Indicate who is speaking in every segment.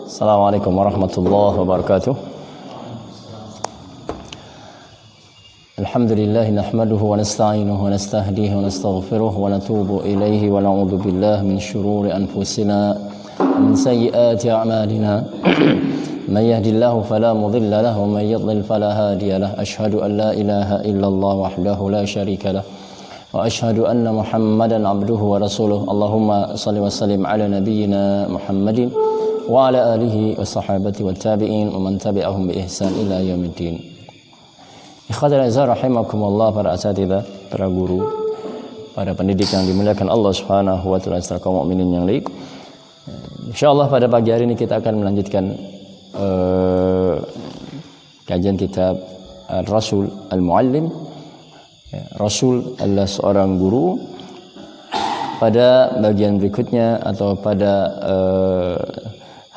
Speaker 1: Assalamualaikum warahmatullahi wabarakatuh. Alhamdulillah nahmaduhu wa nasta'inuhu wa nastahdihi wa nastaghfiruh wa natubu ilaihi wa na'udzu billahi min syururi anfusina wa min sayyiati a'malina. Man yahdihillahu fala mudilla lahu wa man yudlil fala hadiya lahu. Asyhadu an la ilaha illallah wahdahu la syarika lahu wa asyhadu anna Muhammadan abduhu wa rasuluh. Allahumma shalli wa sallim ala nabiyyina Muhammadin wa ala alihi wa sahabati wa tabi'in wa man tabi'ahum bi ihsan ila yaumiddin. Ikhwatal azhar rahimakumullah, para asatidzah, para guru, para pendidik yang dimuliakan Allah Subhanahu wa taala serta kaum mukminin yang lain. Insyaallah pada pagi hari ini kita akan melanjutkan kajian kitab Rasul Al-Muallim. Rasul adalah seorang guru. Pada bagian berikutnya atau pada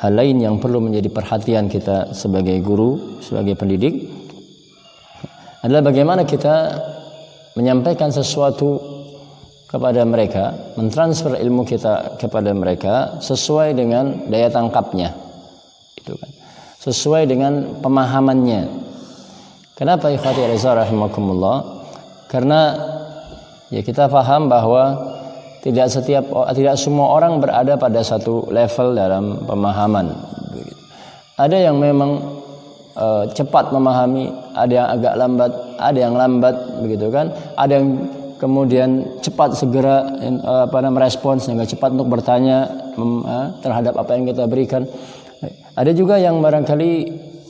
Speaker 1: hal lain yang perlu menjadi perhatian kita sebagai guru, sebagai pendidik adalah bagaimana kita menyampaikan sesuatu kepada mereka, mentransfer ilmu kita kepada mereka sesuai dengan daya tangkapnya, itu kan, sesuai dengan pemahamannya. Kenapa ikhwati rahimakumullah? Karena ya kita paham bahwa tidak semua orang berada pada satu level dalam pemahaman. Ada yang memang cepat memahami, ada yang agak lambat, ada yang lambat, begitu kan? Ada yang kemudian cepat segera merespons, sehingga cepat untuk bertanya terhadap apa yang kita berikan. Ada juga yang barangkali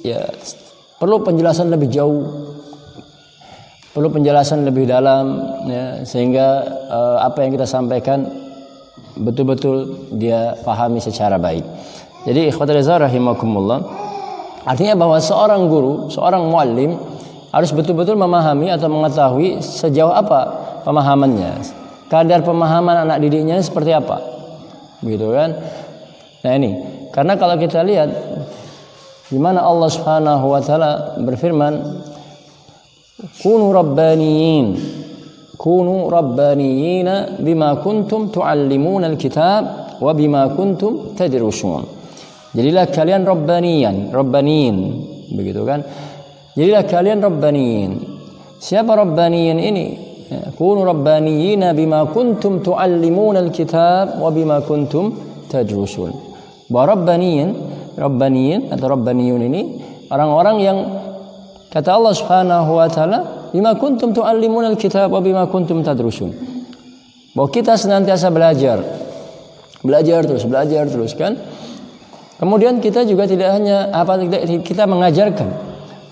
Speaker 1: ya perlu penjelasan lebih jauh, perlu penjelasan lebih dalam, ya, sehingga apa yang kita sampaikan betul-betul dia pahami secara baik. Jadi ikhwatul azhar rahimakumullah, artinya bahwa seorang guru, seorang muallim harus betul-betul memahami atau mengetahui sejauh apa pemahamannya, kadar pemahaman anak didiknya seperti apa, gitu kan? Nah ini, karena kalau kita lihat di mana Allah Subhanahu wa taala berfirman, Kunu rabbaniyina bima kuntum tuallimuna alkitab wa bima kuntum tadrusun. Jadilah kalian rabbaniyin, begitu kan? Jadilah kalian rabbaniyin. Siapa rabbaniyin ini? Kunu rabbaniyina bima kuntum tuallimuna alkitab wa bima kuntum tadrusun. Bahwa rabbaniyin atau rabbaniyun ini orang-orang yang kata Allah Subhanahu wa taala, bima kuntum tuallimuna alkitab wa bima kuntum tadrusun. Bahwa kita senantiasa belajar terus kan? Kemudian kita juga tidak hanya kita mengajarkan,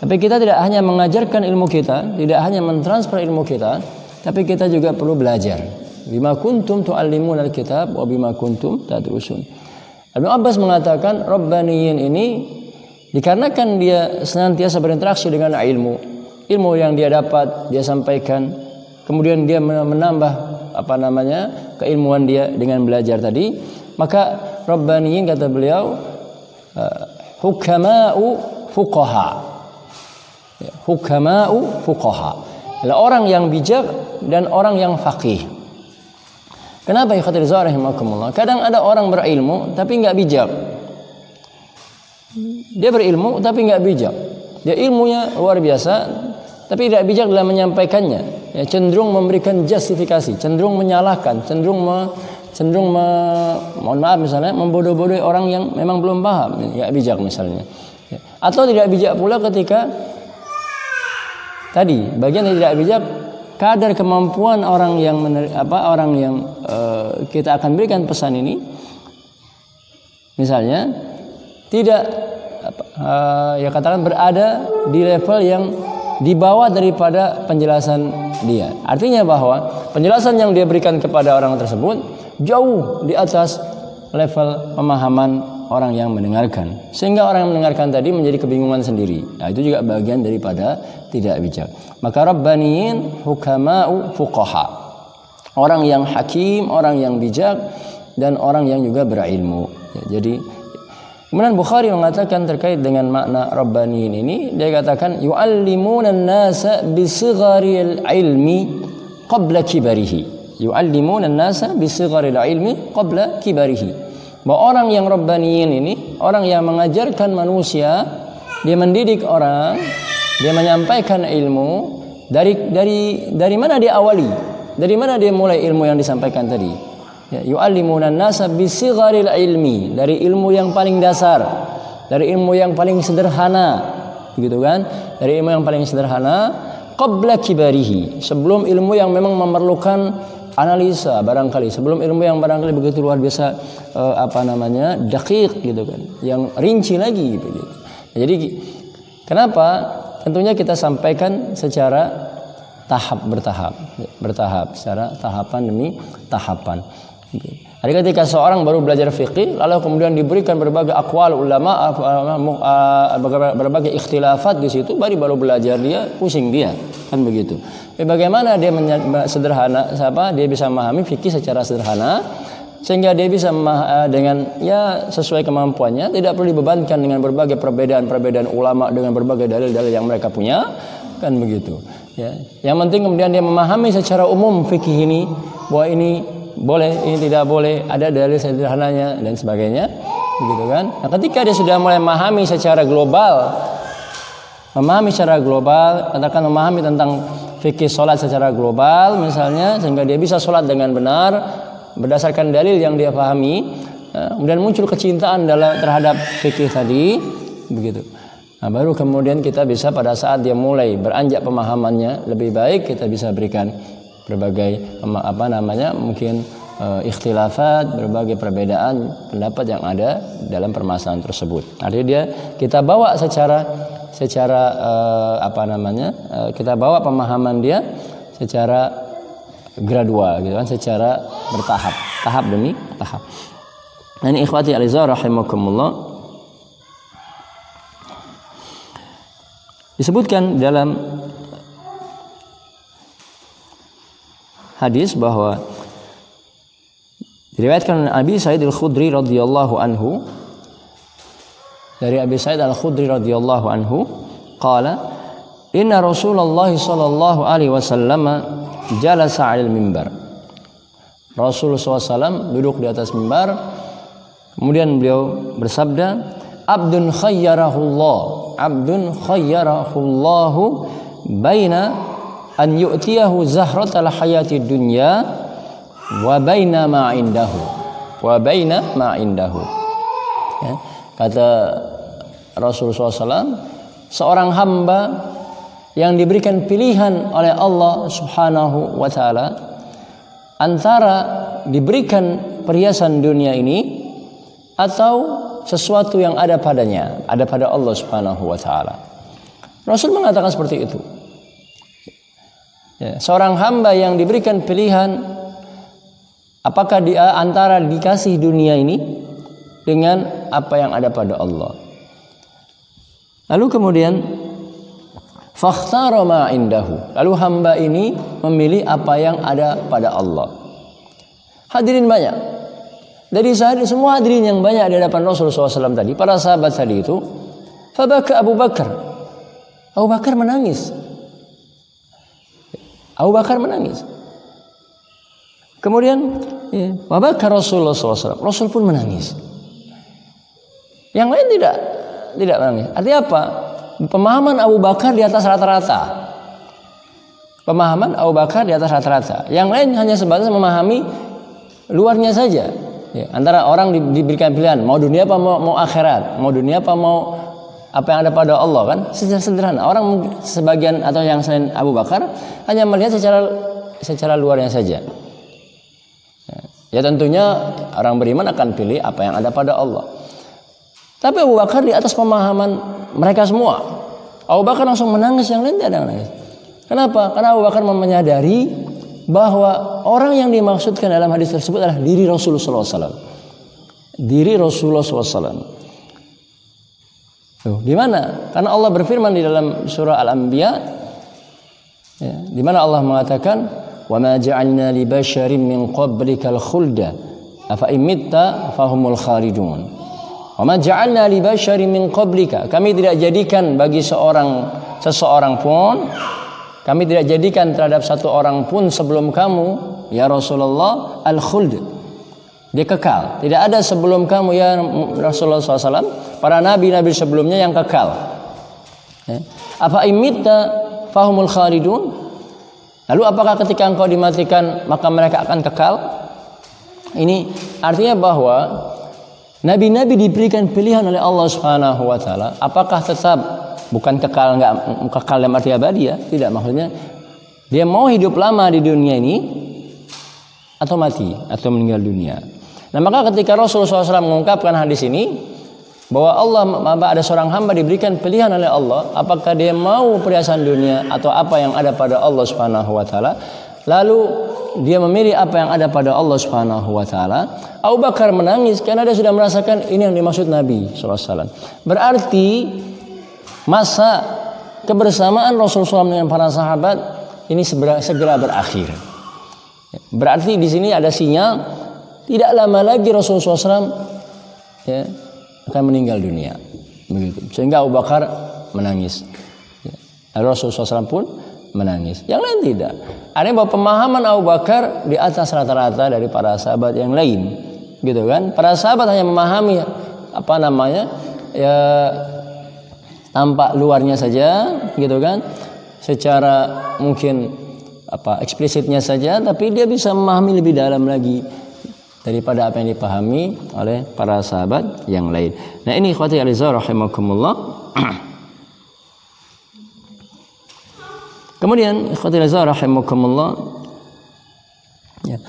Speaker 1: tapi kita tidak hanya mengajarkan ilmu kita, tidak hanya mentransfer ilmu kita, tapi kita juga perlu belajar. Bima kuntum tuallimuna alkitab wa bima kuntum tadrusun. Ibnu Abbas mengatakan rabbaniyin ini dikarenakan dia senantiasa berinteraksi dengan ilmu yang dia dapat, dia sampaikan, kemudian dia menambah keilmuan dia dengan belajar tadi, maka rabbaniyin kata beliau hukama'u fuqaha, adalah orang yang bijak dan orang yang faqih. Kenapa ya khatir rahimakumullah? Kadang ada orang berilmu tapi enggak bijak. Dia berilmu tapi enggak bijak. Dia ilmunya luar biasa tapi tidak bijak dalam menyampaikannya. Ya, cenderung memberikan justifikasi, cenderung menyalahkan, mohon maaf misalnya membodoh-bodohi orang yang memang belum paham, enggak bijak misalnya. Ya. Atau tidak bijak pula ketika tadi bagian yang tidak bijak, kadar kemampuan orang yang kita akan berikan pesan ini misalnya tidak katakan berada di level yang di bawah daripada penjelasan dia. Artinya bahwa penjelasan yang dia berikan kepada orang tersebut jauh di atas level pemahaman orang yang mendengarkan, sehingga orang yang mendengarkan tadi menjadi kebingungan sendiri. Nah, itu juga bagian daripada tidak bijak. Maka rabbaniyin hukama'u fuqaha, orang yang hakim, orang yang bijak, dan orang yang juga berilmu. Ya, jadi kemudian Bukhari mengatakan terkait dengan makna rabbaniyin ini, dia katakan yu'allimuna an-nasa bisigharil ilmi qabla kibarihi. Yu'allimuna an-nasa bisigharil ilmi qabla kibarihi. bahwa orang yang rabbaniyin ini, orang yang mengajarkan manusia, dia mendidik orang, dia menyampaikan ilmu. Dari mana dia awali? Dari mana dia mulai ilmu yang disampaikan tadi? Ya, yu'allimuna an-nasa bisigharil ilmi, dari ilmu yang paling dasar, dari ilmu yang paling sederhana, gitu kan? Dari ilmu yang paling sederhana, qabla kibarihi, sebelum ilmu yang memang memerlukan analisa barangkali, sebelum ilmu yang barangkali begitu luar biasa daqiq gitu kan, yang rinci lagi begitu. Jadi kenapa? Tentunya kita sampaikan secara bertahap, secara tahapan demi tahapan. Jadi ketika seorang baru belajar fikih, lalu kemudian diberikan berbagai aqwal ulama, berbagai ikhtilafat di situ, baru belajar, dia pusing dia, kan begitu. Bagaimana dia dia bisa memahami fikih secara sederhana, sehingga dia bisa dengan sesuai kemampuannya, tidak perlu dibebankan dengan berbagai perbedaan ulama dengan berbagai dalil-dalil yang mereka punya, kan begitu. Ya. Yang penting kemudian dia memahami secara umum fikih ini, bahwa ini boleh, ini tidak boleh, ada dalil sederhananya dan sebagainya, begitu kan? Nah, ketika dia sudah mulai memahami secara global, katakan memahami tentang fikih sholat secara global misalnya, sehingga dia bisa sholat dengan benar berdasarkan dalil yang dia pahami, kemudian muncul kecintaan terhadap fikih tadi, begitu. Nah, baru kemudian kita bisa pada saat dia mulai beranjak pemahamannya lebih baik, kita bisa berikan berbagai mungkin ikhtilafat, berbagai perbedaan pendapat yang ada dalam permasalahan tersebut. Artinya kita bawa kita bawa pemahaman dia secara gradual gitu kan, secara bertahap, tahap demi tahap. Nah, ini ikhwati alizah rahimakumullah, disebutkan dalam hadis bahwa diriwayatkan Abi Sa'id Al-Khudri radhiyallahu anhu, dari Abi Sa'id Al-Khudri radhiyallahu anhu qala inna Rasulullah sallallahu alaihi wasallam jalasa 'alal mimbar. Rasulullah SAW duduk di atas mimbar, kemudian beliau bersabda, abdun khayyarahullahu baina an yu'tiyahu zahratal hayati dunya wa baina ma indahu ya, kata Rasulullah SAW, seorang hamba yang diberikan pilihan oleh Allah Subhanahu wa taala antara diberikan perhiasan dunia ini atau sesuatu yang ada pada Allah Subhanahu wa taala. Rasul mengatakan seperti itu. Ya, seorang hamba yang diberikan pilihan apakah dia antara dikasih dunia ini dengan apa yang ada pada Allah. Lalu kemudian fakhtara ma indahu. Lalu hamba ini memilih apa yang ada pada Allah. Hadirin banyak. Dari semua hadirin yang banyak di hadapan Rasulullah SAW tadi, para sahabat tadi itu, fabaka Abu Bakar. Abu Bakar menangis. Kemudian wabaka Rasulullah SAW. Rasul pun menangis. Yang lain tidak menangis. Artinya apa? Pemahaman Abu Bakar di atas rata-rata. Yang lain hanya sebatas memahami luarnya saja. Ya, antara orang diberikan pilihan mau dunia apa mau akhirat, mau dunia apa mau apa yang ada pada Allah, kan sederhana. Orang sebagian atau yang selain Abu Bakar hanya melihat secara luarnya saja. Ya tentunya orang beriman akan pilih apa yang ada pada Allah. Tapi Abu Bakar di atas pemahaman mereka semua. Abu Bakar langsung menangis, yang lain tidak menangis. Kenapa? Karena Abu Bakar menyadari bahwa orang yang dimaksudkan dalam hadis tersebut adalah diri Rasulullah SAW. Di mana? Karena Allah berfirman di dalam surah Al-Anbiya, ya, di mana Allah mengatakan, "Wa ma ja'alna li basharin min qablikal khulda afa imitta fahumul kharijun." Wa ma ja'alna li basharin min qablika. Kami tidak jadikan bagi seseorang pun, kami tidak jadikan terhadap satu orang pun sebelum kamu, ya Rasulullah, al-khuld. Dia kekal. Tidak ada sebelum kamu ya Rasulullah SAW, para nabi-nabi sebelumnya yang kekal. Ya. Apa imitta fahumul khalidun? Lalu apakah ketika engkau dimatikan maka mereka akan kekal? Ini artinya bahwa nabi-nabi diberikan pilihan oleh Allah Subhanahu wa taala, apakah tetap bukan kekal, enggak kekal dalam arti abadi ya, tidak, maksudnya dia mau hidup lama di dunia ini atau mati atau meninggal dunia. Nah, maka ketika Rasulullah SAW mengungkapkan hadis ini bahwa ada seorang hamba diberikan pilihan oleh Allah, apakah dia mau perhiasan dunia atau apa yang ada pada Allah Subhanahu wa taala, lalu dia memilih apa yang ada pada Allah Subhanahu wa taala. Abu Bakar menangis karena dia sudah merasakan ini yang dimaksud Nabi sallallahu alaihi wasallam. Berarti masa kebersamaan Rasulullah SAW dengan para sahabat ini segera berakhir. Berarti di sini ada sinyal tidak lama lagi Rasulullah SAW ya, akan meninggal dunia. Begitu. Sehingga Abu Bakar menangis. Ya. Rasulullah SAW pun menangis. Yang lain tidak. Artinya bahwa pemahaman Abu Bakar di atas rata-rata dari para sahabat yang lain. Gitu kan? Para sahabat hanya memahami ya tampak luarnya saja, gitu kan? Secara mungkin eksplisitnya saja, tapi dia bisa memahami lebih dalam lagi daripada apa yang dipahami oleh para sahabat yang lain. Nah, ini ikhwati a'izza rahimakumullah. Kemudian ikhwati a'izza rahimakumullah. Ya.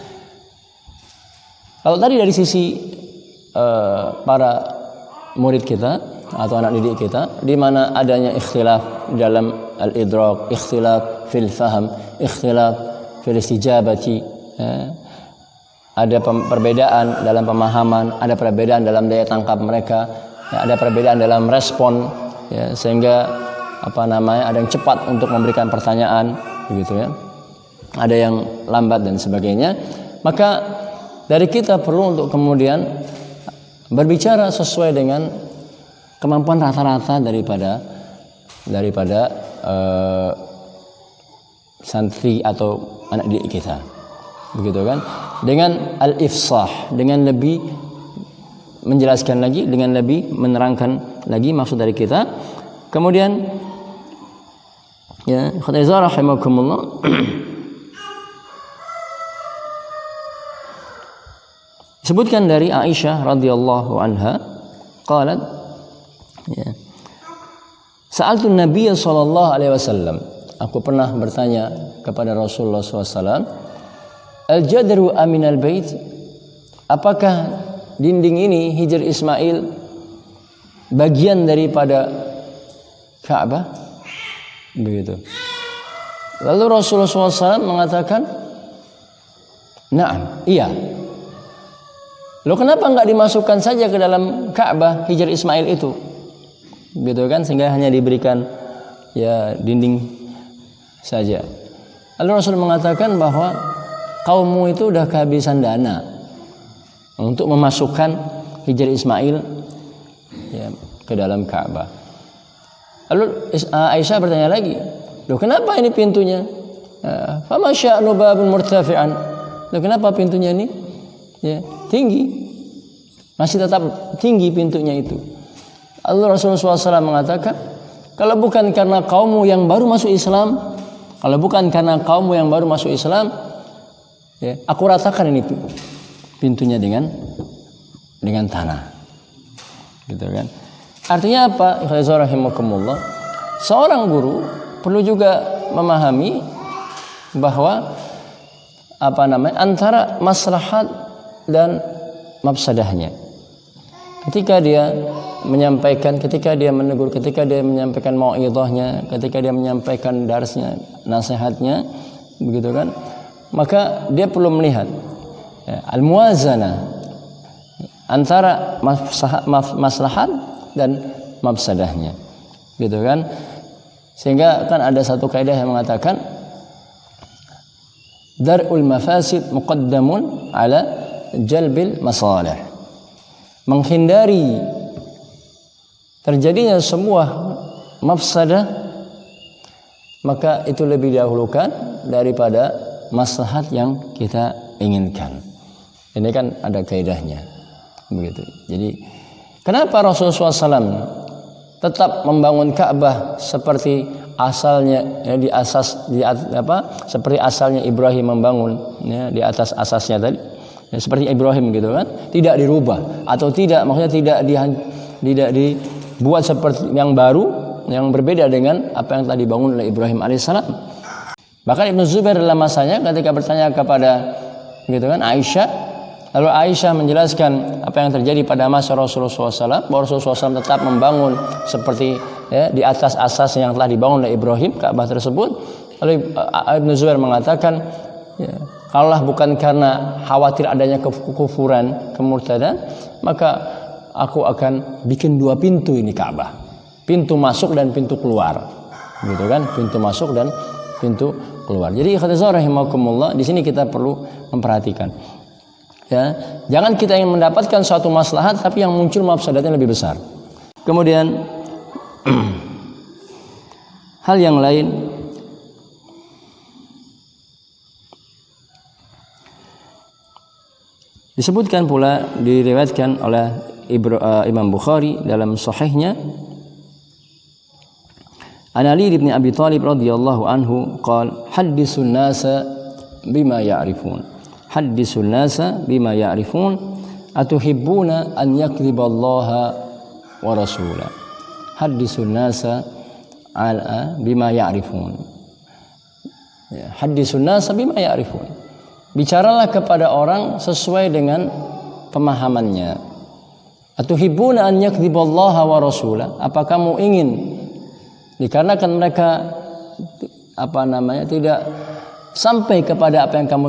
Speaker 1: Kalau tadi dari sisi para murid kita atau anak didik kita, di mana adanya ikhtilaf dalam al-idrak, ikhtilaf fil faham, ikhtilaf fil istijabati, ada perbedaan dalam pemahaman, ada perbedaan dalam daya tangkap mereka, ya, ada perbedaan dalam respon, ya, sehingga ada yang cepat untuk memberikan pertanyaan, begitu ya, ada yang lambat dan sebagainya. Maka dari kita perlu untuk kemudian berbicara sesuai dengan kemampuan rata-rata daripada santri atau anak didik kita, begitu kan? Dengan al-ifsah, dengan lebih menjelaskan lagi, dengan lebih menerangkan lagi maksud dari kita. Kemudian ya, khairizah rahimakumullah. Sebutkan dari Aisyah radhiyallahu anha, qalat ya, sa'altu Nabiy sallallahu alaihi wasallam, aku pernah bertanya kepada Rasulullah SAW, al-jadru aminal bait, apakah dinding ini Hijr Ismail bagian daripada Ka'bah? Begitu. Lalu Rasulullah SAW mengatakan, na'am, iya. Loh, kenapa enggak dimasukkan saja ke dalam Ka'bah Hijr Ismail itu? Gitu kan, sehingga hanya diberikan ya dinding saja. Lalu Rasul mengatakan bahwa kaummu itu sudah kehabisan dana untuk memasukkan Hijr Ismail ya, ke dalam Ka'bah. Lalu Aisyah bertanya lagi, loh, kenapa ini pintunya? Fama sya'nu babun murtafi'an. Loh, kenapa pintunya ini ya, tinggi? Masih tetap tinggi pintunya itu. Allah Rasulullah SAW mengatakan, kalau bukan karena kaummu yang baru masuk Islam, kalau bukan karena kaummu yang baru masuk Islam, ya, aku ratakan ini pintunya dengan tanah, gitu kan? Artinya apa? Rahimakumullah. Seorang guru perlu juga memahami bahwa antara maslahat dan mafsadahnya. Ketika dia menyampaikan, ketika dia menegur, ketika dia menyampaikan mau'idhahnya, ketika dia menyampaikan darsnya, nasihatnya, begitu kan? Maka dia perlu melihat ya, al-muwazanah antara maslahat dan mafsadahnya, gitu kan? Sehingga kan ada satu kaidah yang mengatakan dar'ul mafasid muqaddamun ala jalbil masalih. Menghindari terjadinya sebuah mafsadah, maka itu lebih didahulukan daripada maslahat yang kita inginkan. Ini kan ada kaidahnya, begitu. Jadi kenapa Rasulullah SAW tetap membangun Ka'bah seperti asalnya, ya, seperti asalnya Ibrahim membangun, ya, di atas asasnya tadi, ya, seperti Ibrahim gitu kan, tidak dirubah atau tidak, maksudnya tidak dibuat seperti yang baru, yang berbeda dengan apa yang tadi dibangun oleh Ibrahim alaihissalam. Bahkan Ibnu Zubair dalam masanya ketika bertanya kepada gitu kan Aisyah, lalu Aisyah menjelaskan apa yang terjadi pada masa Rasulullah SAW, bahwa Rasulullah SAW tetap membangun seperti, ya, di atas asas yang telah dibangun oleh Ibrahim, Ka'bah tersebut. Lalu Ibnu Zubair mengatakan, ya, kalaulah bukan karena khawatir adanya kekufuran, kemurtadan, maka aku akan bikin 2 pintu ini Ka'bah, pintu masuk dan pintu keluar, gitu kan, pintu masuk dan pintu keluar. Jadi ikhwatidzar rahimakumullah, di sini kita perlu memperhatikan. Ya, jangan kita ingin mendapatkan suatu maslahat tapi yang muncul mafsadatnya lebih besar. Kemudian hal yang lain, disebutkan pula, diriwayatkan oleh Imam Bukhari dalam sahihnya, an Ali bin Abi Thalib radhiyallahu anhu qala haddisun nasa bima ya'rifun. Haddisun nasa bima ya'rifun atuhibbuna an yakdziballaha wa rasulah. Haddisun nasa ala bima ya'rifun. Haddisun nasa bima ya'rifun. Bicaralah kepada orang sesuai dengan pemahamannya. Atuhibbuna an yakdziballaha wa rasulah. Apa kamu ingin, dikarenakan mereka tidak sampai kepada apa yang kamu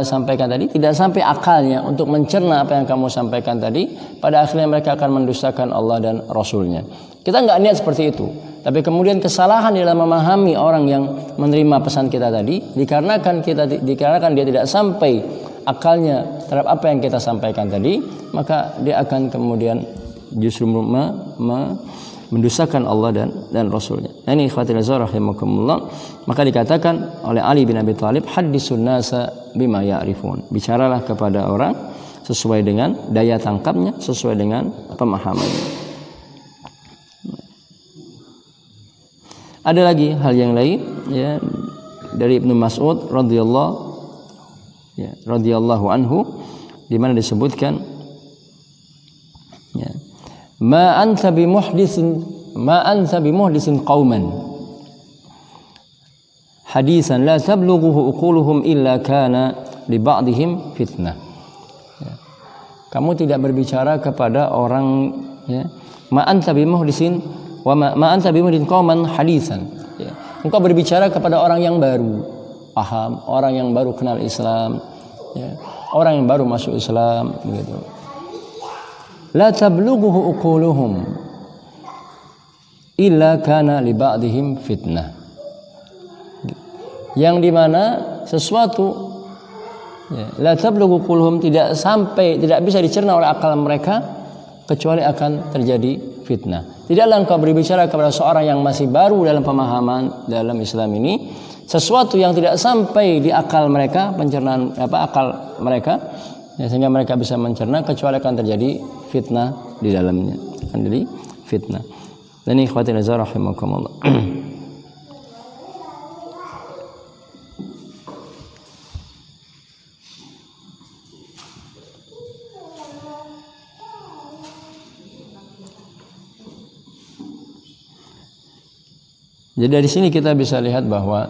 Speaker 1: sampaikan tadi, tidak sampai akalnya untuk mencerna apa yang kamu sampaikan tadi, pada akhirnya mereka akan mendustakan Allah dan Rasulnya. Kita nggak niat seperti itu, tapi kemudian kesalahan dalam memahami orang yang menerima pesan kita tadi, dikarenakan dia tidak sampai akalnya terhadap apa yang kita sampaikan tadi, maka dia akan kemudian justru mendustakan Allah dan Rasulnya. Ini ikhwatul rahimakumullah. Maka dikatakan oleh Ali bin Abi Thalib, haddisun nasa bima ya'rifun. Bicaralah kepada orang sesuai dengan daya tangkapnya, sesuai dengan pemahamannya. Ada lagi hal yang lain, ya, dari Ibnu Mas'ud radhiyallahu anhu, di mana disebutkan, ya, ma anta bimuhdisin qauman hadisan la tablughuhu uquluhum illa kana li ba'dihim fitnah. Ya. Kamu tidak berbicara kepada orang, ya, ma anta bimuhdisin wa ma anta bimuhdin qauman hadisan. Ya. Engkau berbicara kepada orang yang baru paham, orang yang baru kenal Islam, ya, orang yang baru masuk Islam, begitu. La tablughuhu uquluhum illa kana li ba'dihim fitnah. Yang dimana sesuatu, ya, la tablughu uquluhum, tidak bisa dicerna oleh akal mereka kecuali akan terjadi fitnah. Tidaklah engkau berbicara kepada seorang yang masih baru dalam pemahaman dalam Islam ini sesuatu yang tidak sampai di akal mereka, pencernaan akal mereka, ya, sehingga mereka bisa mencerna, kecuali akan terjadi fitnah di dalamnya, akan jadi fitnah. Dan ini ikhwatin azza rahimakumullah. Jadi dari sini kita bisa lihat bahwa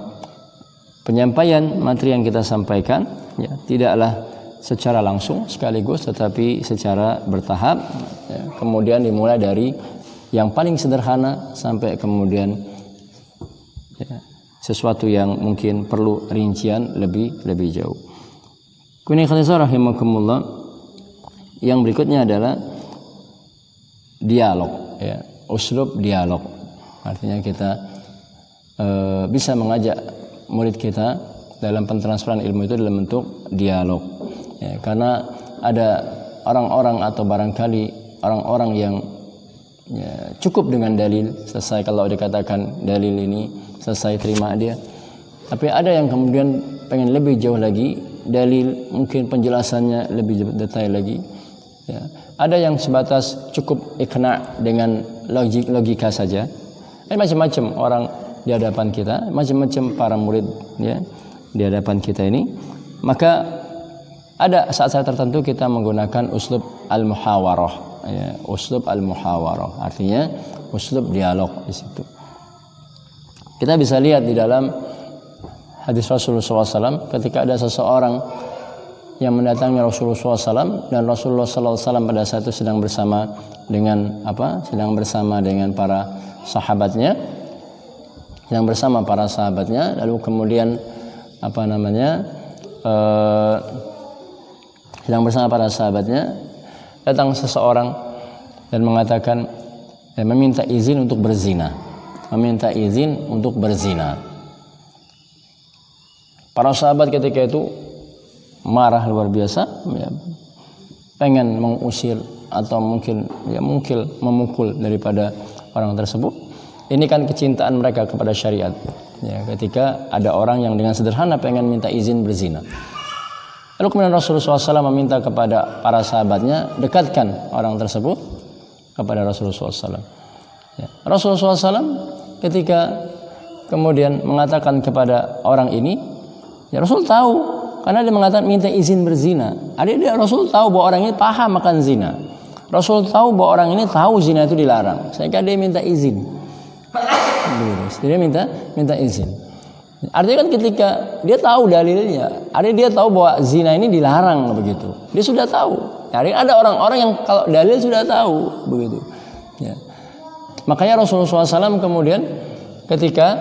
Speaker 1: penyampaian materi yang kita sampaikan, ya, tidaklah secara langsung sekaligus, tetapi secara bertahap, ya, kemudian dimulai dari yang paling sederhana sampai kemudian, ya, sesuatu yang mungkin perlu rincian lebih jauh. Kemudian rahimakumullah, yang berikutnya adalah dialog, ya, uslub dialog. Artinya kita bisa mengajak murid kita dalam pentransferan ilmu itu dalam bentuk dialog, ya, karena ada orang-orang atau barangkali orang-orang yang, ya, cukup dengan dalil, selesai kalau dikatakan dalil ini selesai, terima dia. Tapi ada yang kemudian pengen lebih jauh lagi, dalil, mungkin penjelasannya lebih detail lagi. Ya. Ada yang sebatas cukup iqna' dengan logika saja. Macam-macam orang di hadapan kita, macam-macam para murid ya di hadapan kita ini. Maka ada saat-saat tertentu kita menggunakan uslub al-muhawarah, ya, uslub al-muhawarah, artinya uslub dialog di situ. Kita bisa lihat di dalam hadis Rasulullah SAW ketika ada seseorang yang mendatangi Rasulullah SAW dan Rasulullah SAW pada saat itu sedang bersama dengan para sahabatnya, lalu kemudian sedang bersama para sahabatnya, datang seseorang dan mengatakan meminta izin untuk berzina. Para sahabat ketika itu marah luar biasa, ya, pengen mengusir atau mungkin memukul daripada orang tersebut. Ini kan kecintaan mereka kepada syariat. Ya, ketika ada orang yang dengan sederhana pengen minta izin berzina. Lalu kemudian Rasulullah SAW meminta kepada para sahabatnya, dekatkan orang tersebut kepada Rasulullah SAW. Ya. Rasulullah SAW ketika kemudian mengatakan kepada orang ini, ya Rasul tahu, karena dia mengatakan minta izin berzina. Rasul tahu bahwa orang ini paham akan zina. Rasul tahu bahwa orang ini tahu zina itu dilarang, sehingga dia minta izin. Dia minta izin. Artinya kan ketika dia tahu dalilnya, artinya dia tahu bahwa zina ini dilarang begitu. Dia sudah tahu. Artinya ada orang-orang yang kalau dalil sudah tahu begitu. Ya. Makanya Rasulullah SAW kemudian ketika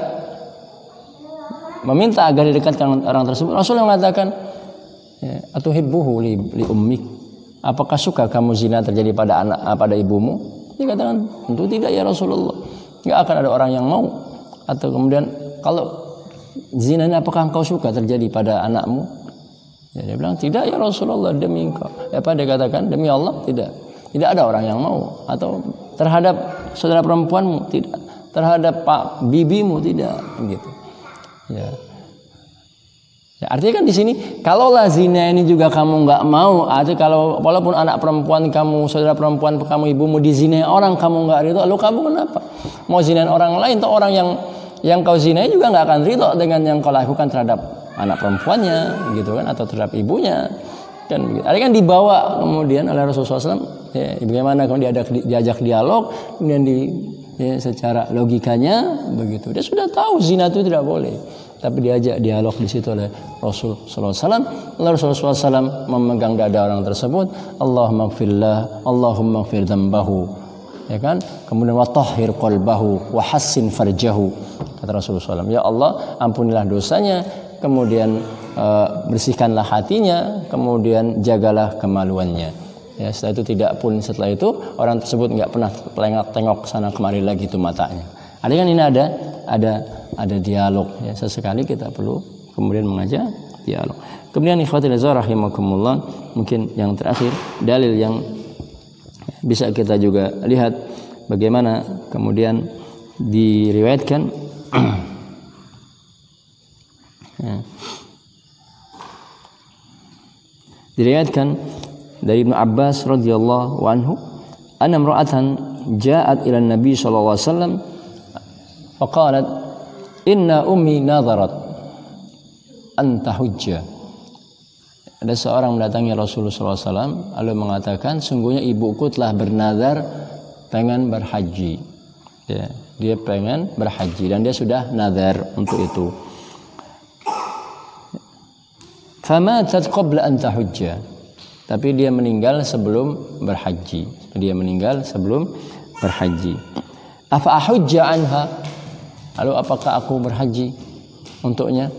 Speaker 1: meminta agar didekatkan orang tersebut, Rasul mengatakan, atuhibbuhu li ummik. Apakah suka kamu zina terjadi pada ibumu? Dia katakan, tentu tidak ya Rasulullah. Enggak akan ada orang yang mau. Atau kemudian kalau zina ini apakah engkau suka terjadi pada anakmu? Ya, dia bilang tidak ya Rasulullah, demi engkau. Dia katakan demi Allah tidak ada orang yang mau. Atau terhadap saudara perempuanmu tidak, terhadap bibimu tidak, gitu. Ya. Artinya kan di sini kalaulah zina ini juga kamu nggak mau, artinya kalau walaupun anak perempuan kamu, saudara perempuan kamu, ibumu dizinai orang kamu nggak ridho, lalu kamu kenapa mau zinain orang lain? Atau orang yang kau zinai juga nggak akan ridho dengan yang kau lakukan terhadap anak perempuannya, gitu kan, atau terhadap ibunya, kan? Artinya kan dibawa kemudian oleh Rasulullah SAW, ya, bagaimana kalau diajak dialog, kemudian secara logikanya begitu, dia sudah tahu zina itu tidak boleh. Tapi diajak dialog di situ oleh Rasul sallallahu alaihi wasallam. Lalu Rasulullah SAW memegang dada orang tersebut, Allahumma ighfir dzambahu. Ya kan? Kemudian wa tahhir qalbahu wa hassin farjahu. Kata Rasulullah SAW, ya Allah, ampunilah dosanya, kemudian bersihkanlah hatinya, kemudian jagalah kemaluannya. Ya, setelah itu orang tersebut enggak pernah tengok sana kemari lagi itu matanya. Artinya kan ini ada dialog, ya, sesekali kita perlu kemudian mengajak dialog. Kemudian ikhwatul azhar rahimakumullah, mungkin yang terakhir dalil yang bisa kita juga lihat bagaimana kemudian diriwayatkan ya, diriwayatkan dari Ibnu Abbas radhiyallahu anhu, anna imra'atan ja'at ila Nabi sallallahu alaihi wasallam faqalat inna ummi nadharat an tahujja. Ada seorang mendatangi Rasulullah SAW lalu mengatakan, sungguhnya ibuku telah bernazar pengen berhaji. Ya, dia pengen berhaji dan dia sudah nazar untuk itu. Famatat qabla an tahujja. Tapi dia meninggal sebelum berhaji. Afa ahujja anha? Lalu apakah aku berhaji untuknya?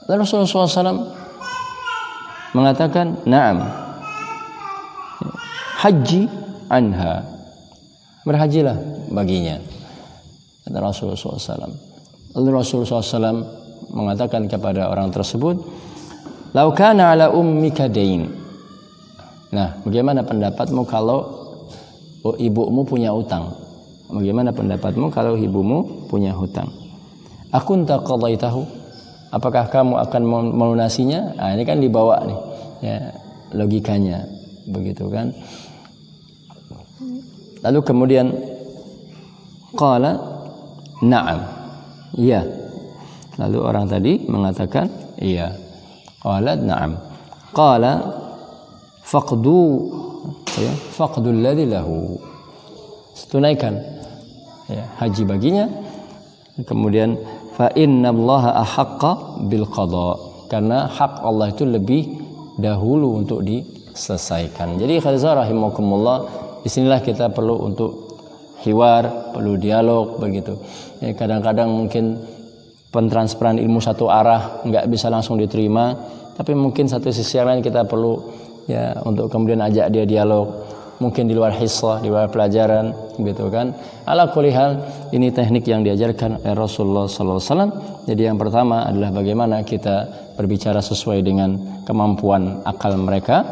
Speaker 1: Lalu Rasulullah SAW mengatakan, na'am, haji anha, berhajilah baginya, kata Rasulullah SAW. Lalu Rasulullah SAW mengatakan kepada orang tersebut, lau kana ala ummika dain. Nah, bagaimana pendapatmu kalau ibumu punya utang? Bagaimana pendapatmu kalau ibumu punya hutang? Akunta qadaitahu? apakah kamu akan melunasinya? Nah, ini kan dibawa nih ya logikanya begitu kan. Lalu kemudian qala na'am, iya. Lalu orang tadi mengatakan iya. Qala na'am. Qala faqdu, ya, faqdul ladzi lahu, tunaikan ya, haji baginya. Kemudian fa innallaha ahaqqa bil qada, karena hak Allah itu lebih dahulu untuk diselesaikan. Jadi khazar rahimakumullah, disinilah kita perlu untuk hiwar, perlu dialog begitu. Ya, kadang-kadang mungkin pentransferan ilmu satu arah nggak bisa langsung diterima, tapi mungkin satu sisi lain kita perlu ya untuk kemudian ajak dia dialog, mungkin di luar hissah, di luar pelajaran gitu kan. Ala kulli hal, ini teknik yang diajarkan oleh Rasulullah sallallahu alaihi wasallam. Jadi yang pertama adalah bagaimana kita berbicara sesuai dengan kemampuan akal mereka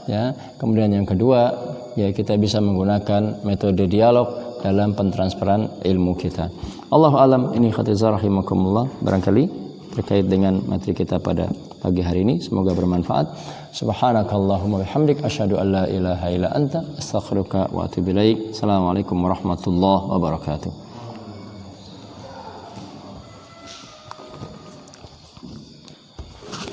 Speaker 1: ya. Kemudian yang kedua ya kita bisa menggunakan metode dialog dalam pentransferan ilmu kita. Allahu alam, ini khatizah rahimakumullah barangkali terkait dengan materi kita pada pagi hari ini, semoga bermanfaat. Subhanakallahumma bihamdik asyhadu an la ilaha illa anta astaghfiruka wa atubu ilaik. Assalamualaikum warahmatullahi wabarakatuh.